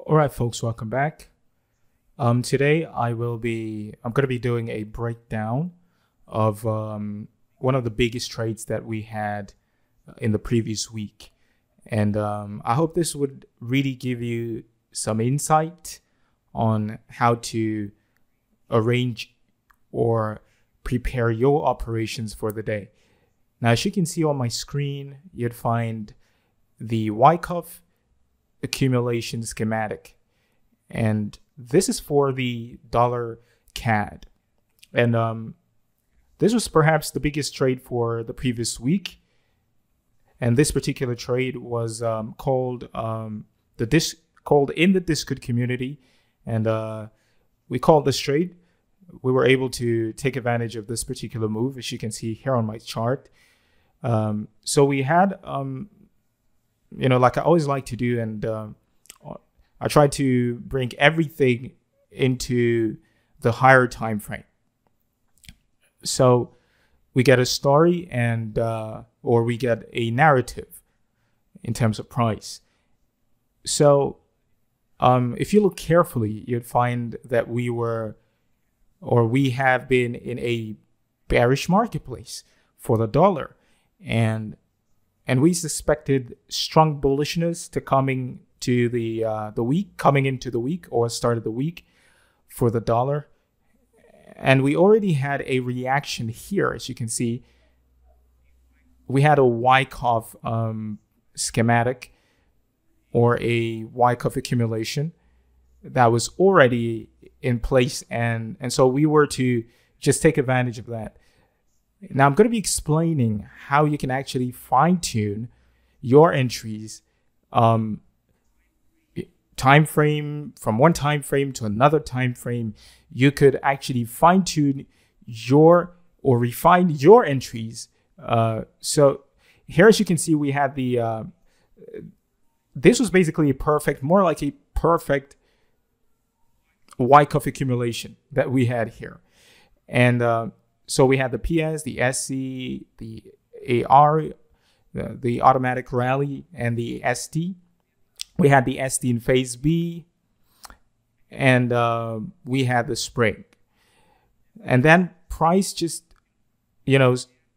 All right, folks, welcome back. Today I'm going to be doing a breakdown of one of the biggest trades that we had in the previous week. And I hope this would really give you some insight on how to arrange or prepare your operations for the day. Now, as you can see on my screen, you'd find the Wyckoff accumulation schematic, and this is for the dollar CAD. And this was perhaps the biggest trade for the previous week. And this particular trade was called in the Discord community, and we called this trade. We were able to take advantage of this particular move, as you can see here on my chart. So we had, like I always like to do, and I try to bring everything into the higher time frame. So we get a story and or we get a narrative in terms of price. So if you look carefully, you'd find that we have been in a bearish marketplace for the dollar, and we suspected strong bullishness coming into the week or start of the week for the dollar. And we already had a reaction here. As you can see, we had a Wyckoff schematic or a Wyckoff accumulation that was already in place. And so we were to just take advantage of that. Now I'm going to be explaining how you can actually fine tune your entries, time frame from one time frame to another time frame. You could actually fine tune refine your entries. So here, as you can see, we had this was basically more like a perfect Wyckoff accumulation that we had here. And so we had the PS, the SC, the AR, the automatic rally, and the ST. We had the ST in phase B, and we had the spring. And then price just,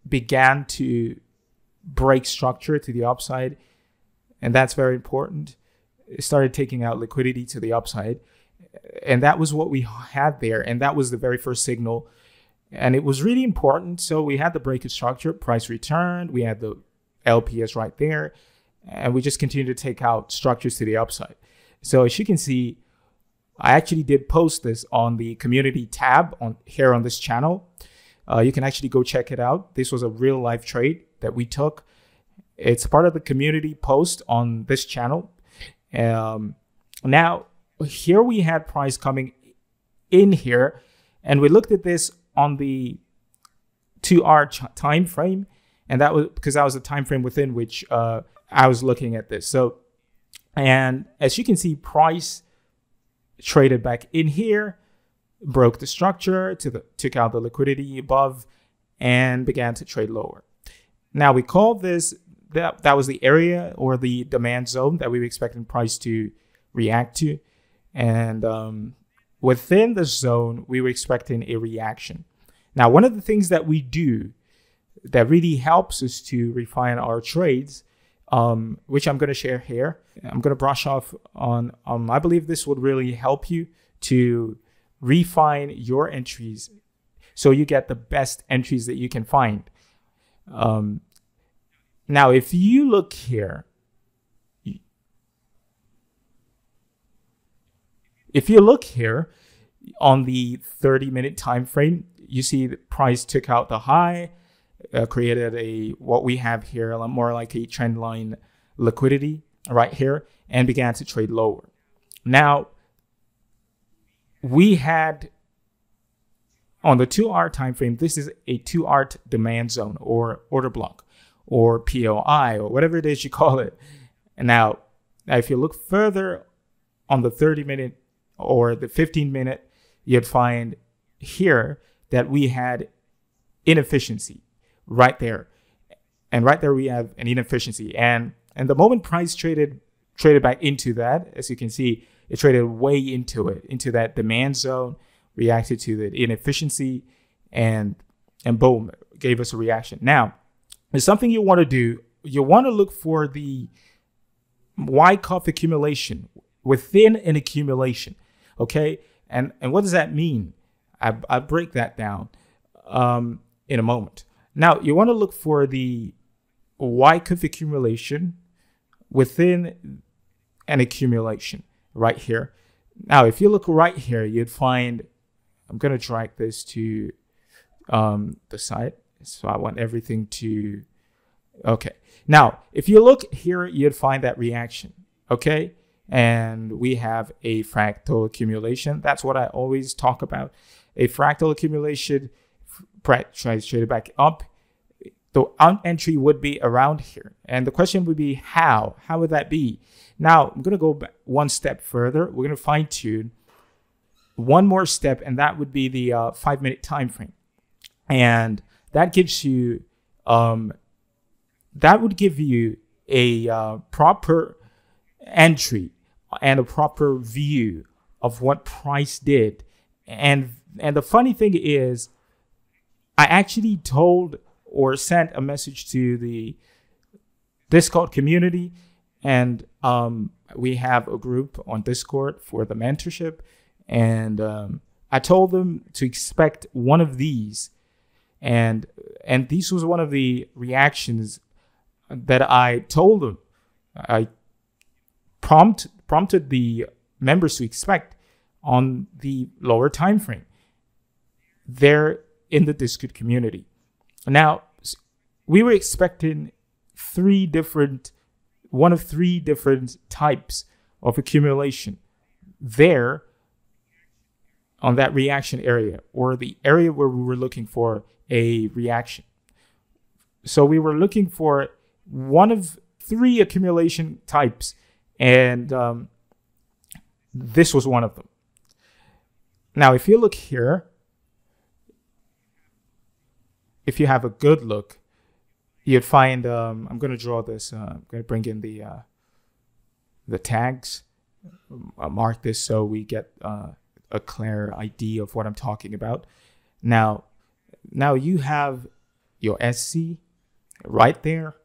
began to break structure to the upside. And that's very important. It started taking out liquidity to the upside. And that was what we had there. And that was the very first signal. And it was really important. So we had the break of structure, price returned. We had the LPS right there. And we just continue to take out structures to the upside. So as you can see, I actually did post this on the community tab here on this channel. You can actually go check it out. This was a real life trade that we took. It's part of the community post on this channel. Now, here we had price coming in here, and we looked at this on the 2-hour time frame, and that was because that was the time frame within which I was looking at this. So, and as you can see, price traded back in here, broke the structure, took out the liquidity above, and began to trade lower. Now we called this, that was the area or the demand zone that we were expecting price to react to. And within the zone, we were expecting a reaction. Now, one of the things that we do that really helps us to refine our trades, which I'm going to share here. I'm going to brush off on, I believe this would really help you to refine your entries so you get the best entries that you can find. Now, if you look here, on the 30-minute time frame, you see the price took out the high, created what we have here, more like a trend line liquidity right here, and began to trade lower. Now, we had on the 2-hour time frame, this is a 2-hour demand zone or order block or POI or whatever it is you call it. And now if you look further on the 30-minute or the 15-minute, you'd find here that we had inefficiency right there. And right there we have an inefficiency. And the moment price traded back into that, as you can see, It traded way into it, into that demand zone, reacted to the inefficiency, and boom, gave us a reaction. Now, there's something you want to do. You want to look for the Wyckoff accumulation within an accumulation, okay? And what does that mean? I break that down in a moment. Now, you want to look for the Wyckoff accumulation within an accumulation right here. Now, if you look right here, you'd find, I'm going to drag this to the side. So I want everything to, okay. Now, if you look here, you'd find that reaction, okay? And we have a fractal accumulation. That's what I always talk about. A fractal accumulation, tries to trade it back up. The entry would be around here. And the question would be how? How would that be? Now, I'm going to go back one step further. We're going to fine tune one more step, and that would be the 5-minute time frame. And that gives you, that would give you a proper entry and a proper view of what price did. And the funny thing is, I actually told or sent a message to the Discord community, and we have a group on Discord for the mentorship, and I told them to expect one of these, and this was one of the reactions that I told them. I prompted the members to expect on the lower time frame. They're in the Discord community. Now, we were expecting one of three different types of accumulation there on that reaction area, or the area where we were looking for a reaction. So we were looking for one of three accumulation types, and this was one of them. Now, if you look here, if you have a good look, you'd find, I'm going to draw this, I'm going to bring in the tags. I'll mark this so we get a clear idea of what I'm talking about. Now you have your SC right there.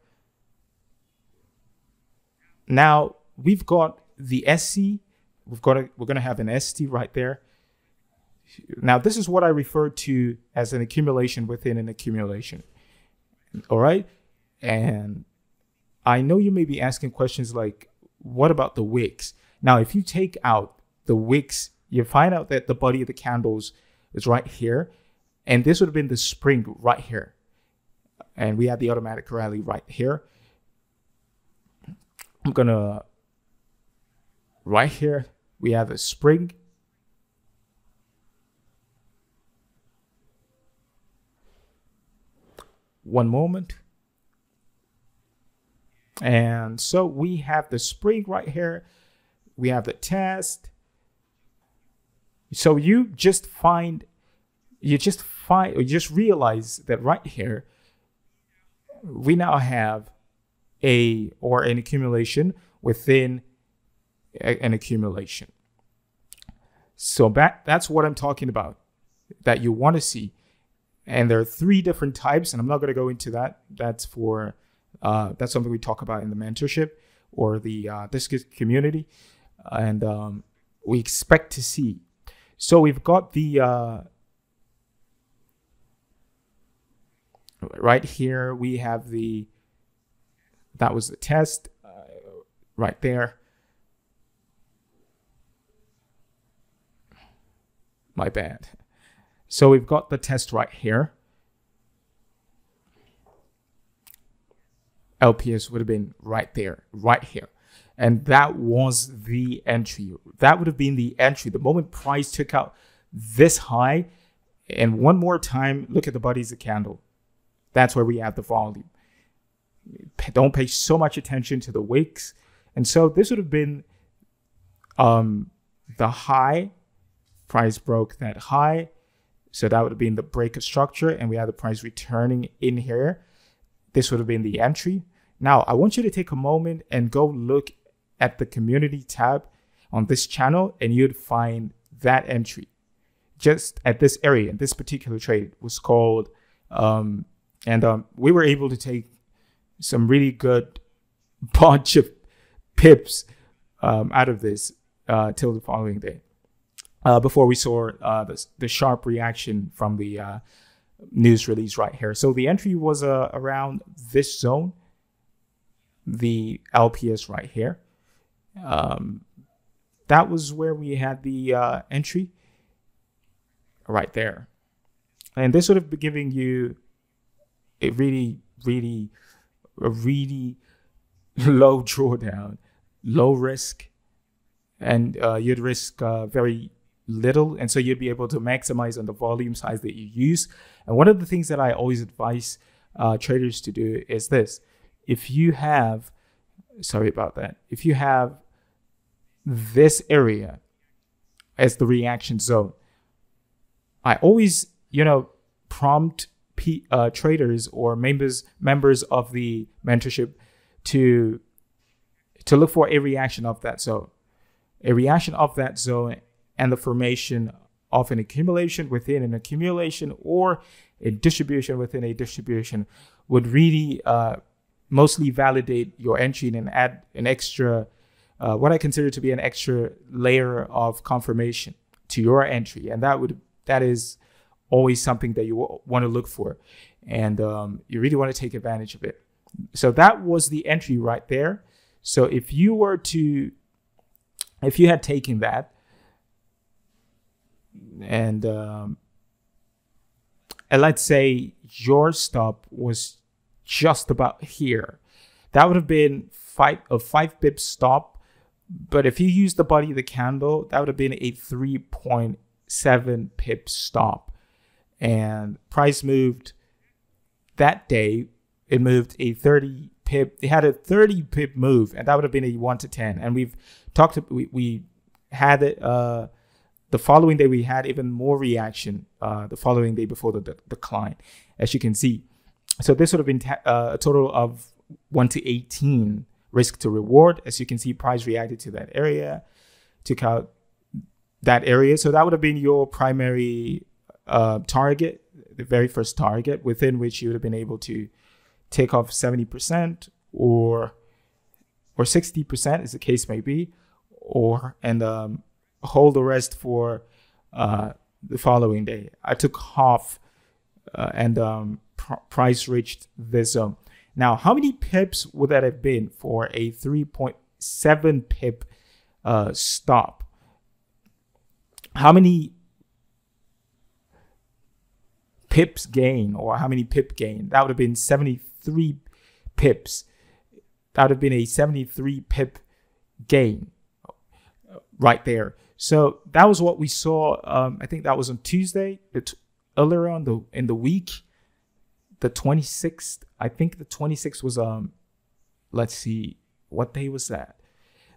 Now we've got the SC, we're going to have an ST right there. Now, this is what I refer to as an accumulation within an accumulation. All right. And I know you may be asking questions like, what about the wicks? Now, if you take out the wicks, you find out that the body of the candles is right here. And this would have been the spring right here. And we had the automatic rally right here. I'm going to, right here, we have a spring. One moment. And so we have the spring right here. We have the test. So you just realize that right here, we now have an accumulation within an accumulation. So that's what I'm talking about, that you want to see. And there are three different types, and I'm not going to go into that. That's for that's something we talk about in the mentorship or the Discord community, and we expect to see. So we've got the right here. We have that was the test right there. My bad. So we've got the test right here. LPS would have been right there, right here. And that was the entry. That would have been the entry. The moment price took out this high, and one more time, look at the bodies of candle. That's where we have the volume. Don't pay so much attention to the wicks. And so this would have been the high. Price broke that high. So that would have been the break of structure, and we had the price returning in here. This would have been the entry. Now, I want you to take a moment and go look at the community tab. on this channel, and you'd find that entry just at this area. And this particular trade was called, we were able to take some really good bunch of pips out of this till the following day, before we saw the sharp reaction from the news release right here. So the entry was around this zone, the LPS right here. That was where we had the entry right there. And this would have been giving you a really low drawdown, low risk, and you'd risk very little, and so you'd be able to maximize on the volume size that you use. And one of the things that I always advise traders to do is this: if you have, if you have this area as the reaction zone, I always, prompt traders or members of the mentorship to look for a reaction of that zone, and the formation of an accumulation within an accumulation, or a distribution within a distribution, would really mostly validate your entry and add an extra, what I consider to be an extra layer of confirmation to your entry. And that is always something that you want to look for, and you really want to take advantage of it. So that was the entry right there. So if you had taken that, and let's say your stop was just about here, that would have been a 5 pip stop. But if you use the body of the candle, that would have been a 3.7 pip stop. And price moved that day. It moved a 30 pip. It had a 30 pip move, and that would have been a 1 to 10. And we had it the following day. We had even more reaction the following day before the decline, as you can see. So this would have been a total of 1 to 18 risk to reward. As you can see, price reacted to that area, took out that area. So that would have been your primary target, the very first target, within which you would have been able to take off 70% or 60%, as the case may be, and hold the rest for the following day. I took half, and price reached this zone. Now, how many pips would that have been for a 3.7 pip stop? How many pips gain, or how many pip gain? That would have been 73 pips. That would have been a 73 pip gain right there. So that was what we saw. I think that was on Tuesday, earlier on in the week, the 26th. I think the 26th was let's see, what day was that?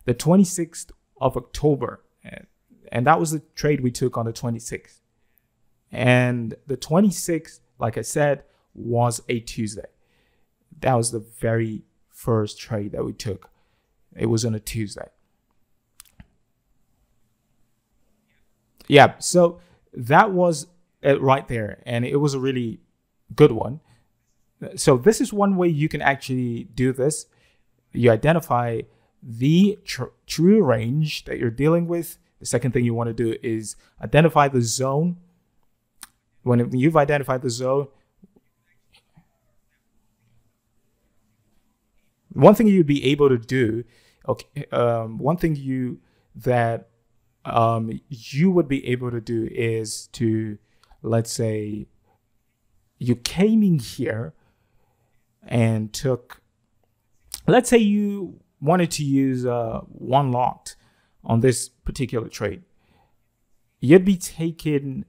The 26th of October, and that was the trade we took on the 26th. And the 26th, like I said, was a Tuesday. That was the very first trade that we took. It was on a Tuesday. Yeah, so that was it right there, and it was a really good one. So this is one way you can actually do this. You identify the true range that you're dealing with. The second thing you want to do is identify the zone. When you've identified the zone, one thing you'd be able to do, one thing you would be able to do is to, let's say, you came in here and took, let's say you wanted to use one lot on this particular trade. You'd be taking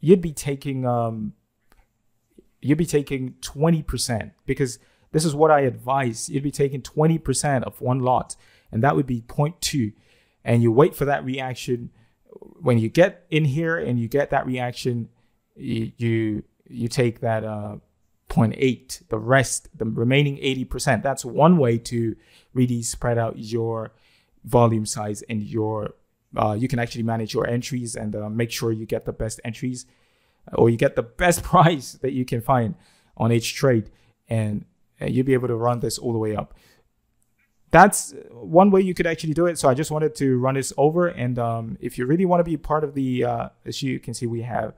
20%, because this is what I advise. You'd be taking 20% of one lot, and that would be 0.2. And you wait for that reaction. When you get in here and you get that reaction, you take that 0.8, the remaining 80%. That's one way to really spread out your volume size and your you can actually manage your entries and make sure you get the best entries or you get the best price that you can find on each trade, and you'll be able to run this all the way up. That's one way you could actually do it. So I just wanted to run this over. And if you really want to be part of the, as you can see, we had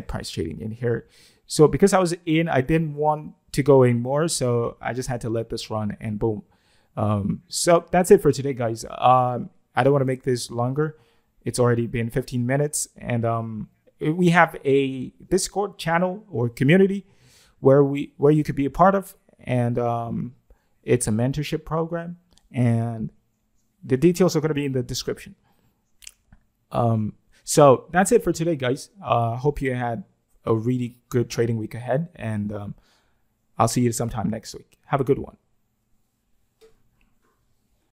price trading in here. So because I was in, I didn't want to go in more. So I just had to let this run and boom. So that's it for today, guys. I don't want to make this longer. It's already been 15 minutes. And we have a Discord channel or community where you could be a part of. And it's a mentorship program, and the details are going to be in the description. So that's it for today, guys. Hope you had a really good trading week ahead, and I'll see you sometime next week. Have a good one.